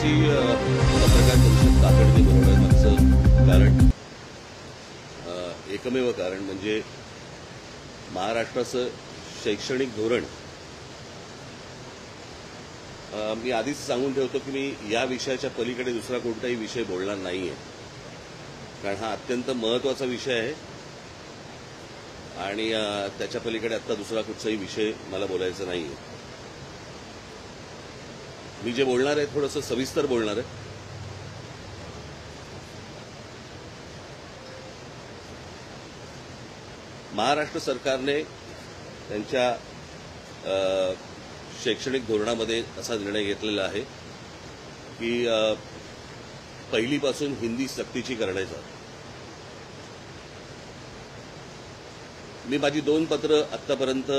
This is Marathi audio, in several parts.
अशी पत्रकार परिषद तातडीने बोलवण्यामागचं कारण एकमेव कारण म्हणजे महाराष्ट्राचं शैक्षणिक धोरण मी आधीच सांगून ठेवतो की मी या विषयाच्या पलीकडे दुसरा कोणताही विषय बोलणार नाहीये, कारण हा अत्यंत महत्त्वाचा विषय आहे आणि त्याच्या पलीकडे आता दुसरा कुठचाही विषय मला बोलायचा नाहीये. मी जे बोलणार आहे थोडंसं सविस्तर बोलणार आहे. महाराष्ट्र सरकारने त्यांच्या शैक्षणिक धोरणामध्ये असा निर्णय घेतलेला आहे की पहिलीपासून हिंदी सक्तीची करण्याचा. मी माझी 2 पत्र आतापर्यंत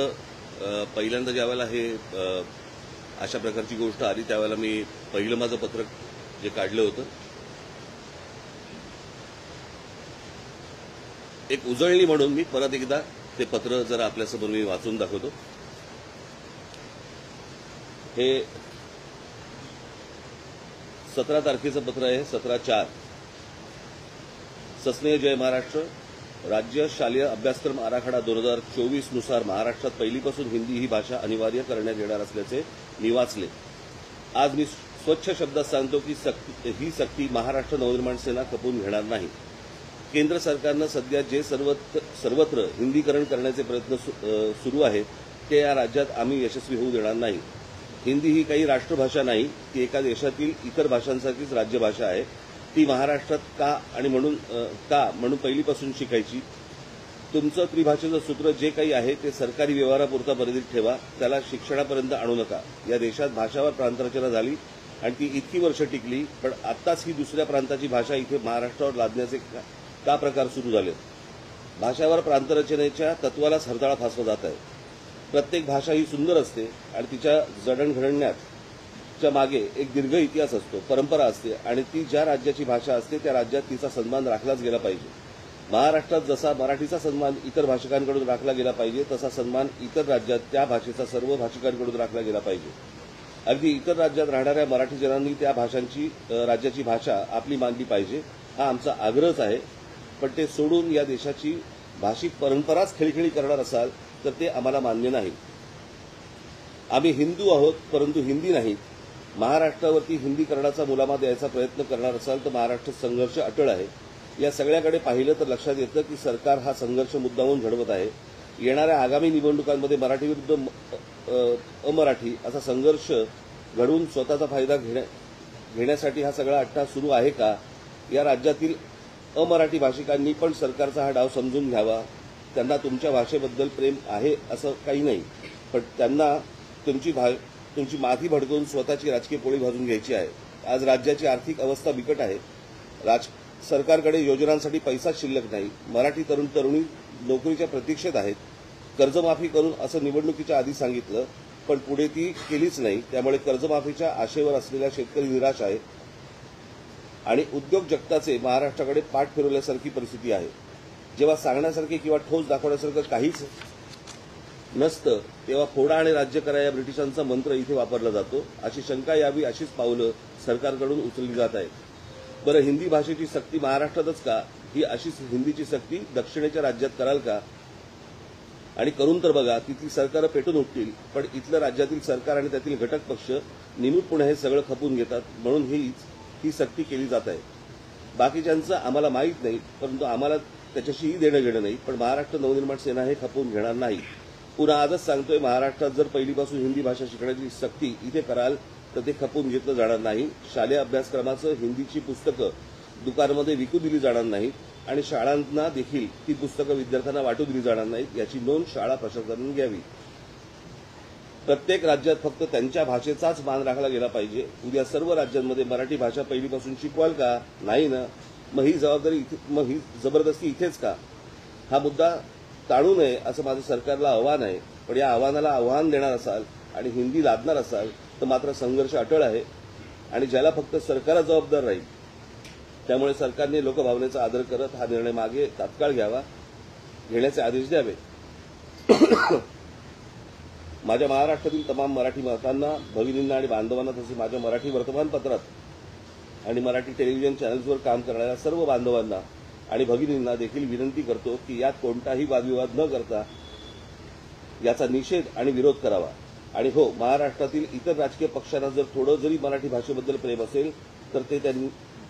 पहिल्यांदा ज्यावेळेला हे अशा प्रकारची गोष्ट आली त्यावेळेला मी पहिलं माझं पत्र जे काढलं होतं एक उजळणी म्हणून मी परत एकदा ते पत्र जरा आपल्यासमोर मी वाचून दाखवतो. हे 17 तारखेचं पत्र आहे, 17/4. सस्नेह जय महाराष्ट्र. राज्य शालेय अभ्यासक्रम आराखडा 2024 नुसार महाराष्ट्रात पहिलीपासून हिंदी ही भाषा अनिवार्य करण्यात येणार असल्याचे मी वाचले. आज मी स्वच्छ शब्दात सांगतो की ही सक्ती महाराष्ट्र नवनिर्माण सेना खपवून घेणार नाही. केंद्र सरकारनं सध्या जे सर्वत्र हिंदीकरण करण्याचे प्रयत्न सुरू आहेत ते या राज्यात आम्ही यशस्वी होऊ देणार नाही. हिंदी ही काही राष्ट्रभाषा नाही, ती एका देशातील इतर भाषांसारखीच राज्यभाषा आहे. ती महाराष्ट्रात म्हणून पहिलीपासून शिकायची. तुमचं त्रिभाषेचं सूत्र जे काही आहे ते सरकारी व्यवहारापुरता मर्यादित ठेवा, त्याला शिक्षणापर्यंत आणू नका. या देशात भाषावर प्रांतरचना झाली आणि ती इतकी वर्ष टिकली, पण आत्ताच ही दुसऱ्या प्रांताची भाषा इथे महाराष्ट्रावर लादण्याचे का प्रकार सुरू झाले. भाषावर प्रांतरचनेच्या तत्वालाच हरताळा फासला जात आहे. प्रत्येक भाषा ही सुंदर असते आणि तिच्या जडणघडण्याच्या मागे एक दीर्घ इतिहास असतो, परंपरा असते आणि ती ज्या राज्याची भाषा असते त्या राज्यात तिचा सन्मान राखलाच गेला पाहिजे. महाराष्ट्रात जसा मराठीचा सन्मान इतर भाषिकांकडून राखला गेला पाहिजे तसा सन्मान इतर राज्यात त्या भाषेचा सर्व भाषिकांकडून राखला गेला पाहिजे. अगदी इतर राज्यात राहणाऱ्या मराठी जनांनी त्या राज्याची भाषा आपली मानली पाहिजे, हा आमचा आग्रहच आहे. पण ते सोडून या देशाची भाषिक परंपराच खेळखेळी करणार असाल तर ते आम्हाला मान्य नाही. आम्ही हिंदू आहोत परंतु हिंदी नाही. महाराष्ट्रावरती हिंदीकरणाचा मुलामा द्यायचा प्रयत्न करणार असाल तर महाराष्ट्र संघर्ष अटळ आहे. या सगळ्याकडे पाहिलं तर लक्षात येतं की सरकार हा संघर्ष मुद्दामून घडवत आहे. येणाऱ्या आगामी निवडणुकांमध्ये मराठी विरुद्ध अमराठी असा संघर्ष घडवून स्वतःचा फायदा घेण्यासाठी हा सगळा अट्टा सुरू आहे का? या राज्यातील अमराठी भाषिकांनी पण सरकारचा हा डाव समजून घ्यावा. त्यांना तुमच्या भाषेबद्दल प्रेम आहे असं काही नाही, पण त्यांना तुमची माथी भडकवून स्वतःची राजकीय पोळी भाजून घ्यायची आहे. आज राज्याची आर्थिक अवस्था बिकट आहे. सरकारकडे योजनांसाठी पैसाच शिल्लक नाही. मराठी तरुण तरुणी नोकरीच्या प्रतीक्षेत आहेत. कर्जमाफी करून असं निवडणुकीच्या आधी सांगितलं, पण पुढे ती केलीच नाही. त्यामुळे कर्जमाफीच्या आशेवर असलेला शेतकरी निराश आहे आणि उद्योग जगताचे महाराष्ट्राकडे पाठ फिरवल्यासारखी परिस्थिती आहे. जेव्हा सांगण्यासारखे किंवा ठोस दाखवण्यासारखं काहीच नसतं तेव्हा फोडा आणि राज्य करा या ब्रिटिशांचा मंत्र इथे वापरला जातो. अशी शंका यावी अशीच पावलं सरकारकडून उचलली जात आहेत. बरं, हिंदी भाषेची सक्ती महाराष्ट्रातच का? ही अशीच हिंदीची सक्ती दक्षिणेच्या राज्यात कराल का? आणि करून तर बघा, तिथली सरकारं पेटून उठतील, पण इथलं राज्यातील सरकार आणि त्यातील घटक पक्ष निमूटपणे हे सगळं खपून घेतात. म्हणून ही सक्ती केली जात आहे. बाकीच्यांचं आम्हाला माहीत नाही, परंतु आम्हाला त्याच्याशीही देणं घेणं नाही. पण महाराष्ट्र नवनिर्माण सेना हे खपवून घेणार नाही. पुन्हा आजच सांगतोय, महाराष्ट्रात जर पहिलीपासून हिंदी भाषा शिकण्याची सक्ती इथे कराल तर ते खपवून घेतलं जाणार नाही. शालेय अभ्यासक्रमाचं हिंदीची पुस्तकं दुकानामध्ये विकू दिली जाणार नाहीत आणि शाळांना देखील ती पुस्तकं विद्यार्थ्यांना वाटू दिली जाणार नाहीत. याची नोंद शाळा प्रशासनाने घ्यावी. प्रत्येक राज्यात फक्त त्यांच्या भाषेचाच मान राखला गेला पाहिजे. उद्या सर्व राज्यांमध्ये मराठी भाषा पहिलीपासून शिकवाल का? नाही ना. मग ही जबरदस्ती इथेच का? हा मुद्दा टाळू नये असं माझं सरकारला आव्हान आहे. पण या आव्हानाला आव्हान देणार असाल आणि हिंदी लादणार असाल तर मात्र संघर्ष अटळ आहे आणि ज्याला फक्त सरकारच जबाबदार राहील. त्यामुळे सरकारने लोकभावनेचा आदर करत हा निर्णय मागे तात्काळ घेण्याचे आदेश द्यावे. माझ्या महाराष्ट्रातील तमाम मराठी मातांना, भगिनींना आणि बांधवांना तसेच माझ्या मराठी वर्तमानपत्रात आणि मराठी टेलिव्हिजन चॅनल्सवर काम करणाऱ्या सर्व बांधवांना आणि भगिनींना देखील विनंती करतो की यात कोणताही वादविवाद न करता याचा निषेध आणि विरोध करावा। आणि हो, महाराष्ट्रातील इतर राजकीय पक्षांना जर थोडं जरी मराठी भाषेबद्दल प्रेम असेल तर ते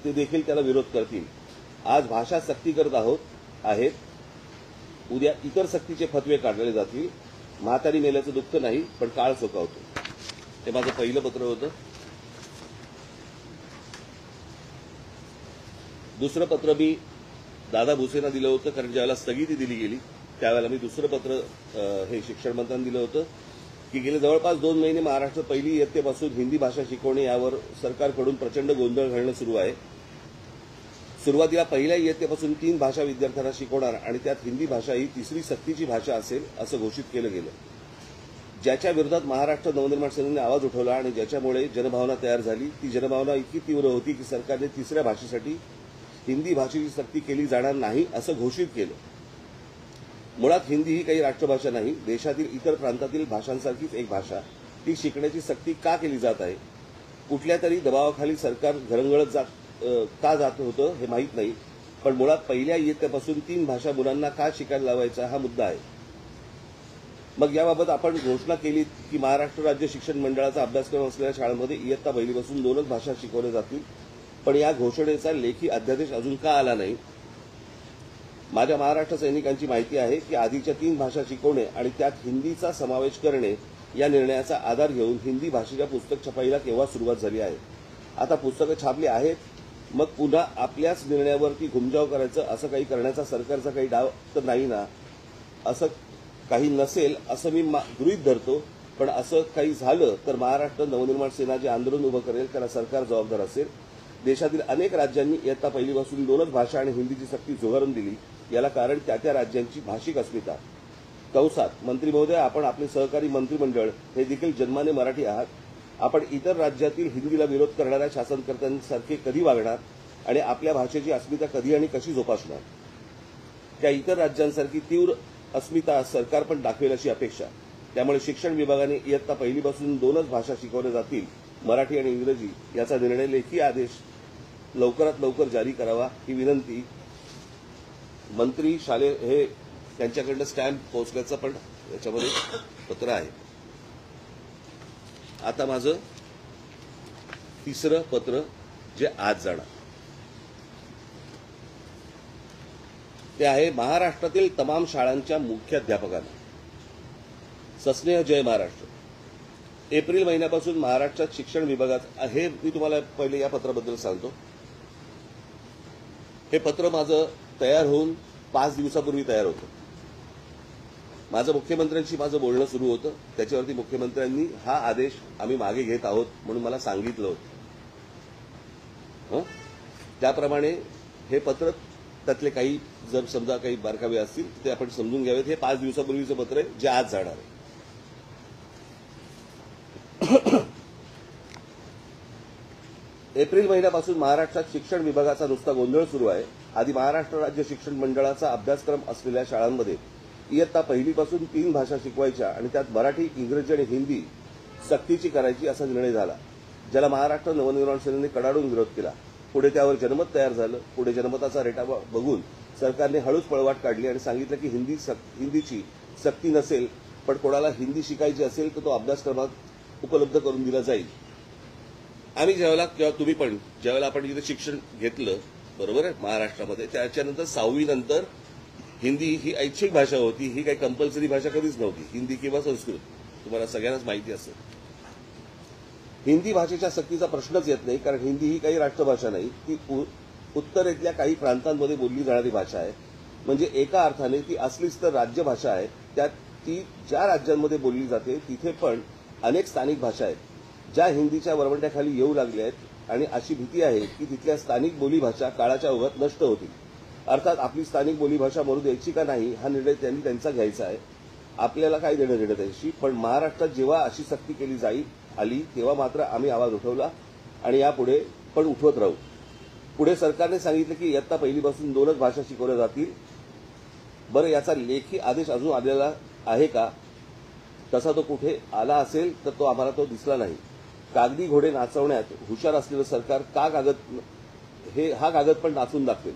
देखील त्याला विरोध करतील। आज भाषा सक्ती करत आहेत, उद्या इतर सक्तीचे फतवे काढले जातील। म्हातारी मेल्याचं दुःख नाही, पण काळ चुकावतो। हे माझं पहिलं पत्र होतं। दुसरं पत्र मी दादा भुसेंना दिलं होतं, कारण ज्यावेळेला स्थगिती दिली गेली त्यावेळेला मी दुसरं पत्र हे शिक्षण मंत्र्यांना दिलं होतं की गेले जवळपास 2 महिने महाराष्ट्रात पहिली इयत्तेपासून हिंदी भाषा शिकवणे यावर सरकारकडून प्रचंड गोंधळ घालणं सुरू आहे। सुरुवातीला पहिल्या इयत्तेपासून 3 भाषा विद्यार्थ्यांना शिकवणार आणि त्यात हिंदी भाषा ही तिसरी सक्तीची भाषा असेल असं घोषित केलं गेलं, ज्याच्या विरोधात महाराष्ट्र नवनिर्माण सेनेने आवाज उठवला आणि ज्याच्यामुळे जनभावना तयार झाली। ती जनभावना इतकी तीव्र होती की सरकारने तिसऱ्या भाषेसाठी हिंदी भाषेची सक्ती केली जाणार नाही असं घोषित केलं। मुळात हिंदी ही काही राष्ट्रभाषा नाही, देशातील इतर प्रांतातील भाषांसारखीच एक भाषा। ती शिकण्याची सक्ती का केली जात आहे? कुठल्या तरी दबावाखाली सरकार घरंगळत का जात होतं हे माहीत नाही, पण मुळात पहिल्या इयत्तेपासून 3 भाषा मुलांना का शिकायला लावायचा हा मुद्दा आहे। मग याबाबत आपण घोषणा केली की महाराष्ट्र राज्य शिक्षण मंडळाचा अभ्यासक्रम असलेल्या शाळांमध्ये इयत्ता पहिलीपासून 2च भाषा शिकवल्या जातील, पण या घोषणेचा लेखी अध्यादेश अजून का आला नाही? माझ्या महाराष्ट्र सैनिकांची माहिती आहे की आधीच्या 3 भाषा शिकवणे आणि त्यात हिंदीचा समावेश करणे या निर्णयाचा आधार घेऊन हिंदी भाषेच्या पुस्तक छपाईला केव्हा सुरुवात झाली आहे। आता पुस्तकं छापली आहेत, मग पुन्हा आपल्याच निर्णयावरती घुमजाव करायचं असं काही करण्याचा सरकारचा काही डाव तर नाही ना? असं काही नसेल असं मी गृहीत धरतो, पण असं काही झालं तर महाराष्ट्र नवनिर्माण सेना जे आंदोलन उभं करेल त्याला सरकार जबाबदार असेल। देशातील अनेक राज्यांनी इयत्ता पहिलीपासून 2च भाषा आणि हिंदीची सक्ती झुगारून दिली, याला कारण त्या राज्यांची भाषिक अस्मिता। कंसात मंत्री महोदय, आपण आपले सहकारी मंत्रिमंडळ हे देखील जन्माने मराठी आहात। आपण इतर राज्यातील हिंदीला विरोध करणाऱ्या शासनकर्त्यांसारखे कधी वागणार आणि आपल्या भाषेची अस्मिता कधी आणि कशी जोपासणार? त्या इतर राज्यांसारखी तीव्र अस्मिता सरकार पण दाखवेल अशी अपेक्षा। त्यामुळे शिक्षण विभागाने इयत्ता पहिलीपासून 2च भाषा शिकवल्या जातील, मराठी आणि इंग्रजी, याचा निर्णय लेखी आदेश लवकरात लवकर जारी करावा ही विनंती मंत्री शालेय हे त्यांच्याकडनं स्टॅम्प पोहोचल्याचं पण याच्यामध्ये पत्र आहे। आता माझं तिसरं पत्र जे आज जाणार ते आहे महाराष्ट्रातील तमाम शाळांच्या मुख्याध्यापकांना। सस्नेह जय महाराष्ट्र। एप्रिल महिन्यापासून महाराष्ट्रात शिक्षण विभागात हे मी तुम्हाला पहिले या पत्राबद्दल सांगतो। हे पत्र माझं तयार होऊन 5 दिवसापूर्वी तयार होतं। माझं मुख्यमंत्र्यांशी माझं बोलणं सुरू होतं, त्याच्यावरती मुख्यमंत्र्यांनी हा आदेश आम्ही मागे घेत आहोत म्हणून मला सांगितलं होतं। त्याप्रमाणे हे पत्र त्यातले काही जर समजा काही बारकावे असतील ते आपण समजून घ्यावेत। हे 5 दिवसापूर्वीचं पत्र आहे जे आज जाणार आहे। एप्रिल महिन्यापासून महाराष्ट्रात शिक्षण विभागाचा नुसता गोंधळ सुरू आहे। आधी महाराष्ट्र राज्य शिक्षण मंडळाचा अभ्यासक्रम असलेल्या शाळांमध्ये इयत्ता पहिलीपासून 3 भाषा शिकवायच्या आणि त्यात मराठी, इंग्रजी आणि हिंदी सक्तीची करायची असा निर्णय झाला, ज्याला महाराष्ट्र नवनिर्माण सेनेने कडाडून विरोध केला। पुढे त्यावर जनमत तयार झालं। पुढे जनमताचा रेटा बघून सरकारने हळूच पळवाट काढली आणि सांगितलं की हिंदीची सक्ती नसेल, पण कोणाला हिंदी शिकायची असेल तर तो अभ्यासक्रमात उपलब्ध करून दिला जाईल। आम्ही ज्यावेळेला किंवा तुम्ही पण ज्यावेळेला आपण इथे शिक्षण घेतलं बरोबर आहे महाराष्ट्रामध्ये, त्याच्यानंतर 6वी नंतर हिंदी ही ऐच्छिक भाषा होती, ही काही कंपल्सरी भाषा कधीच नव्हती, हिंदी किंवा संस्कृत, तुम्हाला सगळ्यांनाच माहिती असेल। हिंदी भाषेच्या सक्तीचा प्रश्नच येत नाही, कारण हिंदी ही काही राष्ट्रभाषा नाही, ती उत्तरेतल्या काही प्रांतांमध्ये बोलली जाणारी भाषा आहे। म्हणजे एका अर्थाने ती असलीच तर राज्यभाषा आहे, त्यात ती ज्या राज्यांमध्ये बोलली जाते तिथे पण अनेक स्थानिक भाषा आहेत ज्या हिंदीच्या वरवंट्याखाली येऊ लागल्या आहेत आणि अशी भीती आहे की तिथल्या स्थानिक बोलीभाषा काळाच्या ओघात नष्ट होतील। अर्थात आपली स्थानिक बोलीभाषा मरू द्यायची का नाही हा निर्णय त्यांनी त्यांचा घ्यायचा आहे, आपल्याला काय देणं घेणं त्याशी। पण महाराष्ट्रात जेव्हा अशी सक्ती केली आली तेव्हा मात्र आम्ही आवाज उठवला आणि यापुढे पण उठवत राहू। पुढे सरकारने सांगितलं की इयत्ता पहिलीपासून 2च भाषा शिकवल्या जातील। बरं, याचा लेखी आदेश अजून आलेला आहे का? तसा तो कुठे आला असेल तर तो आम्हाला दिसला नाही। कागदी घोडे नाचवण्यात हुशार असलेलं सरकार हा कागद पण नाचून दाखवेल.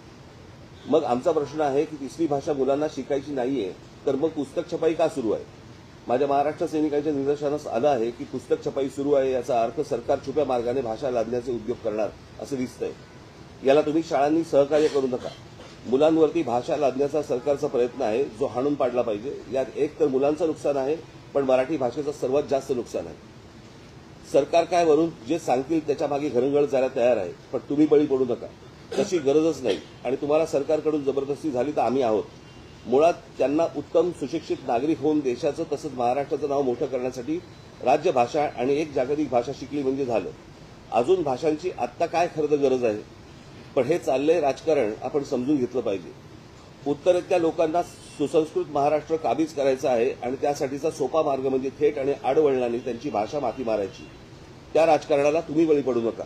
मग आमचा प्रश्न आहे की तिसरी भाषा मुलांना शिकायची नाहीये, तर मग पुस्तक छपाई का सुरू आहे? माझ्या महाराष्ट्र सैनिकांच्या निदर्शनास आलं आहे की पुस्तक छपाई सुरू आहे याचा अर्थ सरकार छुप्या मार्गाने भाषा लादण्याचे उद्योग करणार असं दिसतंय. याला तुम्ही शाळांनी सहकार्य करू नका. मुलांवरती भाषा लादण्याचा सरकारचा प्रयत्न आहे जो हाणून पाडला पाहिजे. यात एक तर मुलांचं नुकसान आहे, पण मराठी भाषेचं सर्वात जास्त नुकसान आहे. सरकार काय वरून जे सांगतील त्याच्या मागे घरंगळ जायला तयार आहे, पण तुम्ही बळी पडू नका. तशी गरजच नाही. आणि तुम्हाला सरकारकडून जबरदस्ती झाली तर आम्ही आहोत. मुळात त्यांना उत्तम सुशिक्षित नागरिक होऊन देशाचं तसंच महाराष्ट्राचं नाव मोठं करण्यासाठी राज्य भाषा आणि एक जागतिक भाषा शिकली म्हणजे झालं. अजून भाषांची आत्ता काय खरं गरज आहे? पण हे चाललंय राजकारण आपण समजून घेतलं पाहिजे. उत्तरेतल्या लोकांना सुसंस्कृत महाराष्ट्र काबीज करायचा आहे आणि त्यासाठीचा सोपा मार्ग म्हणजे थेट आणि आडवळणाने त्यांची भाषा माती मारायची. त्या राजकारणाला तुम्ही बळी पडू नका.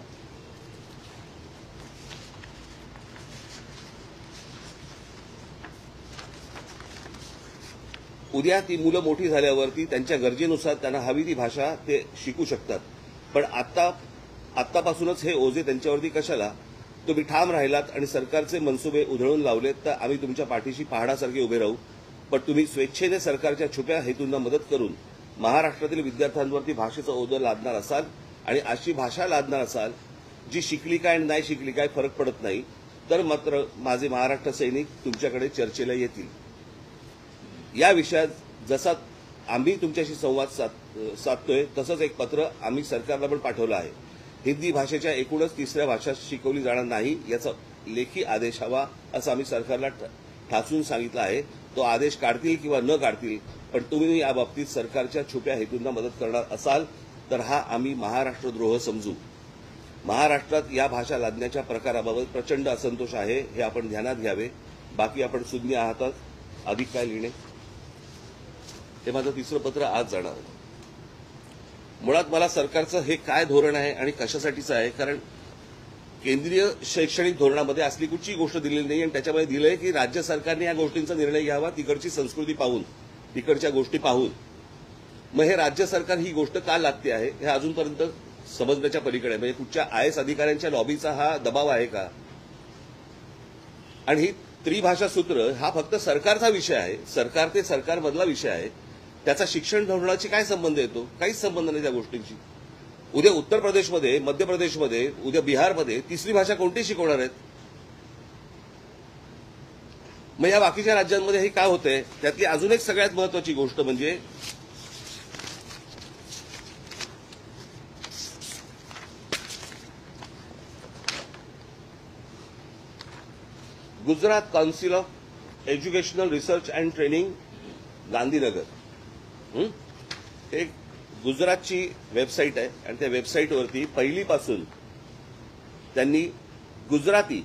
उद्या ती मुलं मोठी झाल्यावरती त्यांच्या गरजेनुसार त्यांना हवी ती भाषा ते शिकू शकतात. पण आत्तापासूनच हे ओझे त्यांच्यावरती कशाला? तुम्ही ठाम राहिलात आणि सरकारचे मनसुबे उधळून लावलेत तर आम्ही तुमच्या पाठीशी पहाडासारखे उभे राहू. पण तुम्ही स्वेच्छेने सरकारच्या छुप्या हेतूंना मदत करून महाराष्ट्रातील विद्यार्थ्यांवरती भाषेचं ओझं लादणार असाल आणि अशी भाषा लादणार असाल जी शिकली काय आणि नाही शिकली काय फरक पडत नाही, तर मात्र माझे महाराष्ट्र सैनिक तुमच्याकडे चर्चेला येतील. या विषयात जसा आम्ही तुमच्याशी संवाद साधतोय तसंच एक पत्र आम्ही सरकारला पण पाठवलं आहे. हिंदी भाषेच्या एकूणच तिसऱ्या भाषा शिकवली जाणार नाही याचा लेखी आदेश हवा असं आम्ही सरकारला ठासून सांगितलं आहे. तो आदेश काढतील किंवा न काढतील, पण तुम्ही या बाबतीत सरकारच्या छुप्या हेतूंना मदत करणार असाल तर हा आम्ही महाराष्ट्रद्रोह समजू. महाराष्ट्रात या भाषा लादण्याच्या प्रकाराबाबत प्रचंड असंतोष आहे, हे आपण ध्यानात घ्यावे. बाकी आपण सुज्ञ आहात. अधिक काय लिहिणे? हे माझं तिसरं पत्र आज जाणार आहे. मुळात मला सरकारचं हे काय धोरण आहे आणि कशासाठीचं आहे, कारण केंद्रीय शैक्षणिक धोरणामध्ये असली कुठची गोष्ट दिलेली नाही आणि त्याच्यामध्ये दिलंय की राज्य सरकारने या गोष्टींचा निर्णय घ्यावा तिकडची संस्कृती पाहून, तिकडच्या गोष्टी पाहून. मग हे राज्य सरकार ही गोष्ट का लागते आहे हे अजूनपर्यंत समजण्याच्या पलीकडे. म्हणजे कुठच्या आयएस अधिकाऱ्यांच्या लॉबीचा हा दबाव आहे का? आणि ही त्रिभाषा सूत्र हा फक्त सरकारचा विषय आहे, सरकार ते सरकारमधला विषय आहे. त्याचा शिक्षण धोरणाशी काय संबंध येतो? काहीच संबंध नाही त्या गोष्टींची. उद्या उत्तर प्रदेशमध्ये, मध्य प्रदेशमध्ये, उद्या बिहारमध्ये तिसरी भाषा कोणती शिकवणार आहेत? मग या बाकीच्या राज्यांमध्ये हे काय होतंय? त्यातली अजून एक सगळ्यात महत्वाची गोष्ट म्हणजे Gujarat council of educational research and training Gandhinagar, एक गुजरातची वेबसाईट आहे आणि त्या वेबसाईटवरती पहिलीपासून त्यांनी गुजराती,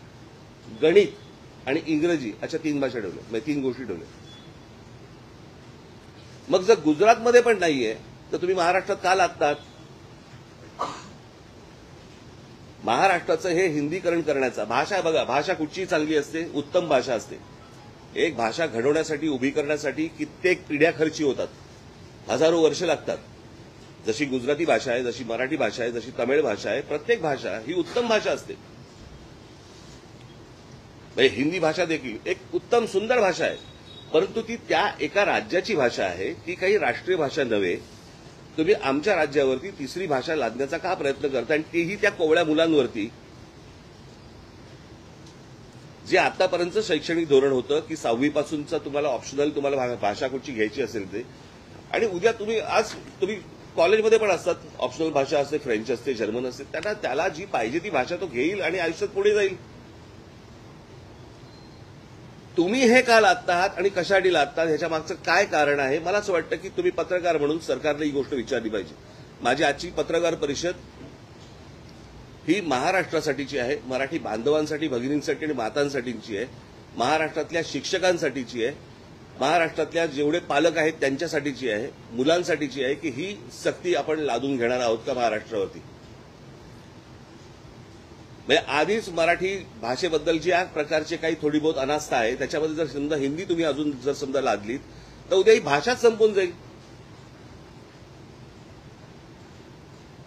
गणित आणि इंग्रजी अशा 3 भाषा ठेवल्या, म्हणजे 3 गोष्टी ठेवल्या. मग जर गुजरातमध्ये पण नाहीये तर तुम्ही महाराष्ट्रात का लागतात? महाराष्ट्राचं हे हिंदीकरण करण्याचा भाषा बघा, भाषा कुठची चांगली असते? उत्तम भाषा असते. एक भाषा घडवण्यासाठी, उभी करण्यासाठी कित्येक पिढ्या खर्ची होतात, हजारो वर्ष लागतात. जशी गुजराती भाषा आहे, जशी मराठी भाषा आहे, जशी तमिळ भाषा आहे, प्रत्येक भाषा ही उत्तम भाषा असते. हिंदी भाषा देखील एक उत्तम सुंदर भाषा आहे, परंतु ती त्या एका राज्याची भाषा आहे, ती काही राष्ट्रीय भाषा नव्हे. तुम्ही आमच्या राज्यावरती तिसरी भाषा लादण्याचा का प्रयत्न करता? आणि तेही त्या कोवळ्या मुलांवरती. जे आतापर्यंत शैक्षणिक धोरण होतं की 6वी पासूनचा तुम्हाला ऑप्शनल तुम्हाला भाषा कुठची घ्यायची असेल ते, आणि उद्या तुम्ही कॉलेजमध्ये पण असतात, ऑप्शनल भाषा असते, फ्रेंच असते, जर्मन असते. त्याला जी पाहिजे ती भाषा तो घेईल आणि आयुष्यात पुढे जाईल. तुम्ही हे का लादता आहात आणि कशासाठी लादतात ह्याच्या मागचं काय कारण आहे? मला असं वाटतं की तुम्ही पत्रकार म्हणून सरकारला ही गोष्ट विचारली पाहिजे. माझी आजची पत्रकार परिषद ही महाराष्ट्रासाठीची आहे, मराठी बांधवांसाठी, भगिनींसाठी आणि मातांसाठीची आहे, महाराष्ट्रातल्या शिक्षकांसाठीची आहे, महाराष्ट्रातल्या जेवढे पालक आहेत त्यांच्यासाठीची आहे, मुलांसाठीची आहे की ही सक्ती आपण लादून घेणार आहोत का महाराष्ट्रावरती? म्हणजे आधीच मराठी भाषेबद्दलची या प्रकारचे काही थोडी बहुत अनास्था आहे, त्याच्यामध्ये जर समजा हिंदी तुम्ही अजून जर समजा लादलीत तर उद्या ही भाषाच संपून जाईल.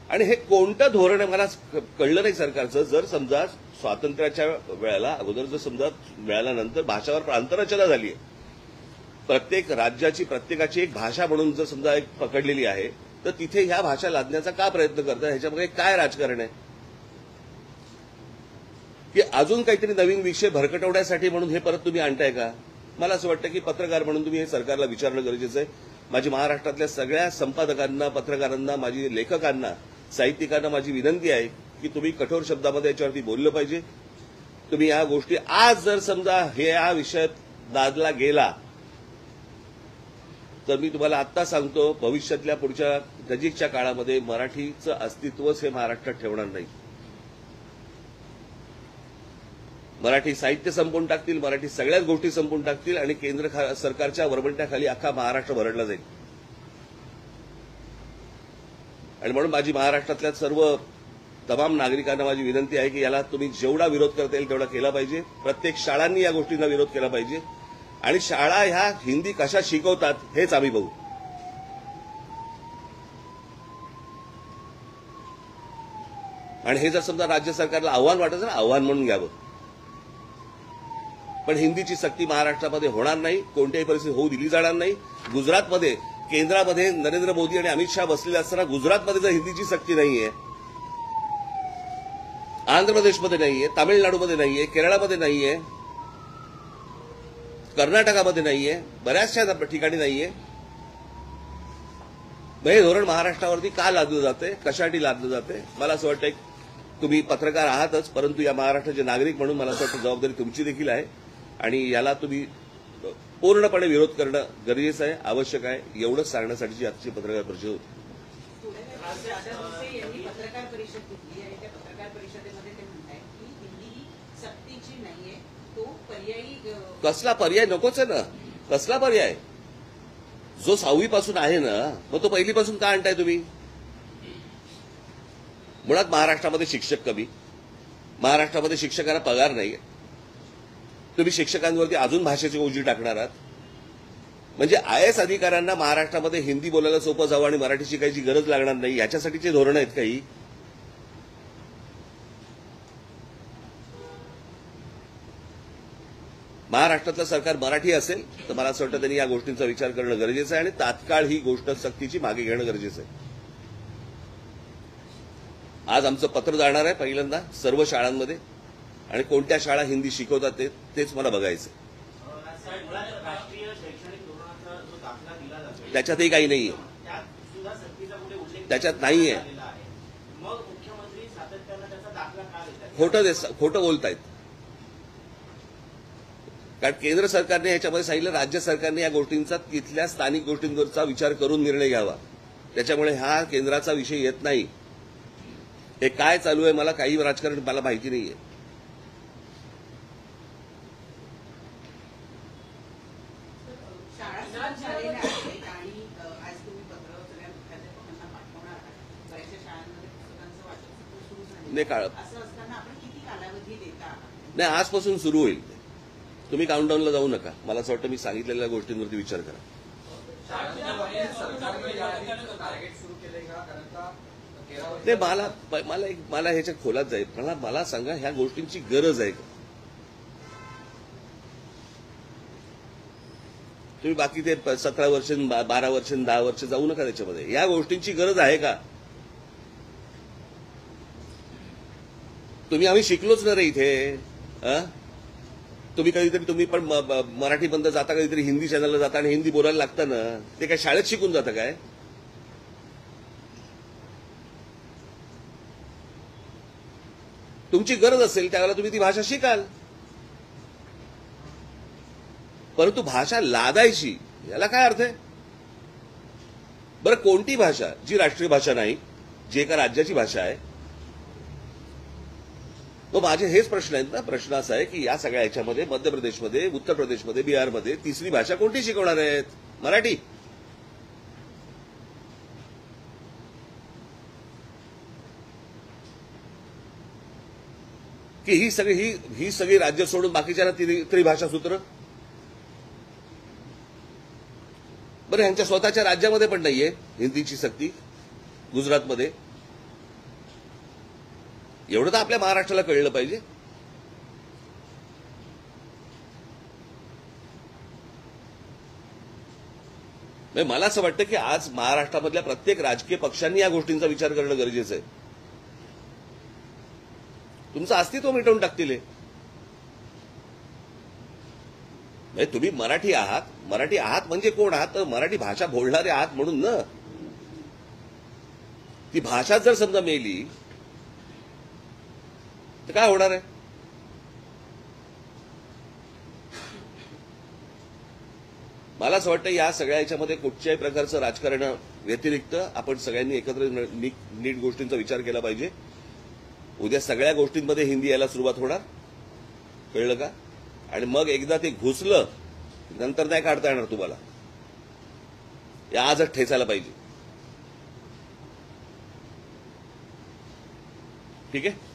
आणि हे कोणतं धोरण आहे मला कळलं नाही सरकारचं. जर समजा स्वातंत्र्याच्या वेळेला अगोदर जर समजा मिळाल्यानंतर भाषावर प्रांतरचना झाली आहे, प्रत्येक राज्याची प्रत्येकाची एक भाषा म्हणून जर समजा एक पकडलेली आहे, तर तिथे ह्या भाषा लादण्याचा का प्रयत्न करतात? ह्याच्यामध्ये काय राजकारण आहे की अजून काहीतरी नवीन विषय भरकटवण्यासाठी म्हणून हे परत तुम्ही आणताय का? मला असं वाटतं की पत्रकार म्हणून तुम्ही हे सरकारला विचारणं गरजेचं आहे. माझी महाराष्ट्रातल्या सगळ्या संपादकांना, पत्रकारांना, माझी लेखकांना, साहित्यिकांना माझी विनंती आहे की तुम्ही कठोर शब्दामध्ये याच्यावरती बोललं पाहिजे. तुम्ही या गोष्टी आज जर समजा हे या विषयात लादला गेला तर मी तुम्हाला आत्ता सांगतो, भविष्यातल्या पुढच्या नजीकच्या काळामध्ये मराठीचं अस्तित्वच हे महाराष्ट्रात ठेवणार नाही. मराठी साहित्य संपवून टाकतील, मराठी सगळ्याच गोष्टी संपवून टाकतील आणि केंद्र सरकारच्या वरवंट्याखाली अख्खा महाराष्ट्र भरडला जाईल. आणि म्हणून माझी महाराष्ट्रातल्या सर्व तमाम नागरिकांना माझी विनंती आहे की याला तुम्ही जेवढा विरोध करता येईल तेवढा केला पाहिजे. प्रत्येक शाळांनी या गोष्टींना विरोध केला पाहिजे आणि शाळा ह्या हिंदी कशा शिकवतात हेच आम्ही बघू. आणि हे जर समजा राज्य सरकारला आव्हान वाटत ना, आव्हान म्हणून घ्यावं. पण हिंदीची सक्ती महाराष्ट्रामध्ये होणार नाही, कोणत्याही परिस्थितीत होऊ दिली जाणार नाही. गुजरातमध्ये, केंद्रामध्ये नरेंद्र मोदी आणि अमित शहा बसलेले असताना गुजरातमध्ये जर हिंदीची सक्ती नाहीये, आंध्र प्रदेशमध्ये नाहीये, तामिळनाडूमध्ये नाहीये, केरळमध्ये नाहीये, कर्नाटकामध्ये नाहीये, बऱ्याचशा ठिकाणी नाहीये, हे धोरण महाराष्ट्रावरती का लादलं जाते, कशासाठी लादलं जाते? मला असं वाटतं तुम्ही पत्रकार आहातच, परंतु या महाराष्ट्राचे नागरिक म्हणून मला असं वाटतं जबाबदारी तुमची देखील आहे आणि याला तुम्ही पूर्णपणे विरोध करणं गरजेचं आहे, आवश्यक आहे. एवढंच सांगण्यासाठीची आजची पत्रकार परिषद होती. पत्रकार परिषद घेतली आणि त्या पत्रकार परिषदेमध्ये ते म्हणतायत की हिंदी ही सक्तीची नाहीये, तो पर्यायी. कसला पर्याय? नकोच आहे ना. कसला पर्याय? जो 6वी पासून आहे ना, मग तो पहिलीपासून का आणताय तुम्ही? मुळात महाराष्ट्रामध्ये शिक्षक कमी, महाराष्ट्रामध्ये शिक्षकांना पगार नाही, तुम्ही शिक्षकांवरती अजून भाषेची ओझी टाकणार आहात. म्हणजे IAS अधिकाऱ्यांना महाराष्ट्रामध्ये हिंदी बोलायला सोपं जावं आणि मराठी शिकायची गरज लागणार नाही, याच्यासाठीचे धोरण आहेत काही? महाराष्ट्रातलं सरकार मराठी असेल तर मला असं वाटतं त्यांनी या गोष्टींचा विचार करणं गरजेचं आहे आणि तात्काळ ही गोष्ट सक्तीची मागे घेणं गरजेचं आहे. आज आमचं पत्र जाणार आहे पहिल्यांदा सर्व शाळांमध्ये आणि कोणत्या शाळा हिंदी शिकवतात तेच मला बघायचं. त्याच्यातही काही नाहीये, त्याच्यात नाहीये. खोटं बोलतायत. कारण केंद्र सरकारने याच्यामध्ये सांगितलं, राज्य सरकारने या गोष्टींचा तिथल्या स्थानिक गोष्टींवरचा विचार करून निर्णय घ्यावा. त्याच्यामुळे हा केंद्राचा विषय येत नाही. हे काय चालू आहे मला काही राजकारण मला माहिती नाहीये. नाही, आजपासून सुरू होईल. तुम्ही काउंटडाऊनला जाऊ नका. मला असं वाटतं मी सांगितलेल्या गोष्टींवरती विचार करा. ते मला ह्याच्या खोलात जाईल. मला सांगा ह्या गोष्टींची गरज आहे का? तुम्ही बाकी ते 17 वर्ष 12 वर्ष 10 वर्ष जाऊ नका त्याच्यामध्ये. या गोष्टींची गरज आहे का? आम्ही शिकलोच ना रे इथे. तुम्ही पण मराठी बंद जाता, कधीतरी हिंदी चॅनलला जाता आणि हिंदी बोलायला लागतं ना. ते काय शाळेत शिकून जातं काय? तुमची गरज असेल त्यावेळेला तुम्ही ती भाषा शिकाल. परंतु भाषा लादायची याला काय अर्थ आहे? बरं, कोणती भाषा जी राष्ट्रीय भाषा नाही, जी एका राज्याची भाषा आहे? मग माझे हेच प्रश्न आहेत ना. प्रश्न असा आहे की या सगळ्या ह्याच्यामध्ये मध्य प्रदेशमध्ये, उत्तर प्रदेशमध्ये, बिहारमध्ये तिसरी भाषा कोणती शिकवणार आहेत? मराठी. की ही सगळी राज्य सोडून बाकीच्या त्रिभाषा सूत्र? बरं, ह्यांच्या स्वतःच्या राज्यामध्ये पण नाहीये हिंदीची सक्ती. गुजरातमध्ये एवढं तर आपल्या महाराष्ट्राला कळलं पाहिजे. मला असं वाटतं की आज महाराष्ट्रामधल्या प्रत्येक राजकीय पक्षांनी या गोष्टींचा विचार करणं गरजेचं आहे. तुमचं अस्तित्व मिटवून टाकतील हे. तुम्ही मराठी आहात म्हणजे कोण आहात? तर मराठी भाषा बोलणारे आहात म्हणून ना. ती भाषा जर समजा मेली तर काय होणार आहे? मला असं वाटतं या सगळ्या याच्यामध्ये कुठच्याही प्रकारचं राजकारण व्यतिरिक्त आपण सगळ्यांनी एकत्र नीट गोष्टींचा विचार केला पाहिजे. उद्या सगळ्या गोष्टींमध्ये हिंदी यायला सुरुवात होणार, कळलं का? आणि मग एकदा ते घुसलं नंतर नाही काढता येणार तुम्हाला. या आजच ठेचायला पाहिजे. ठीक आहे.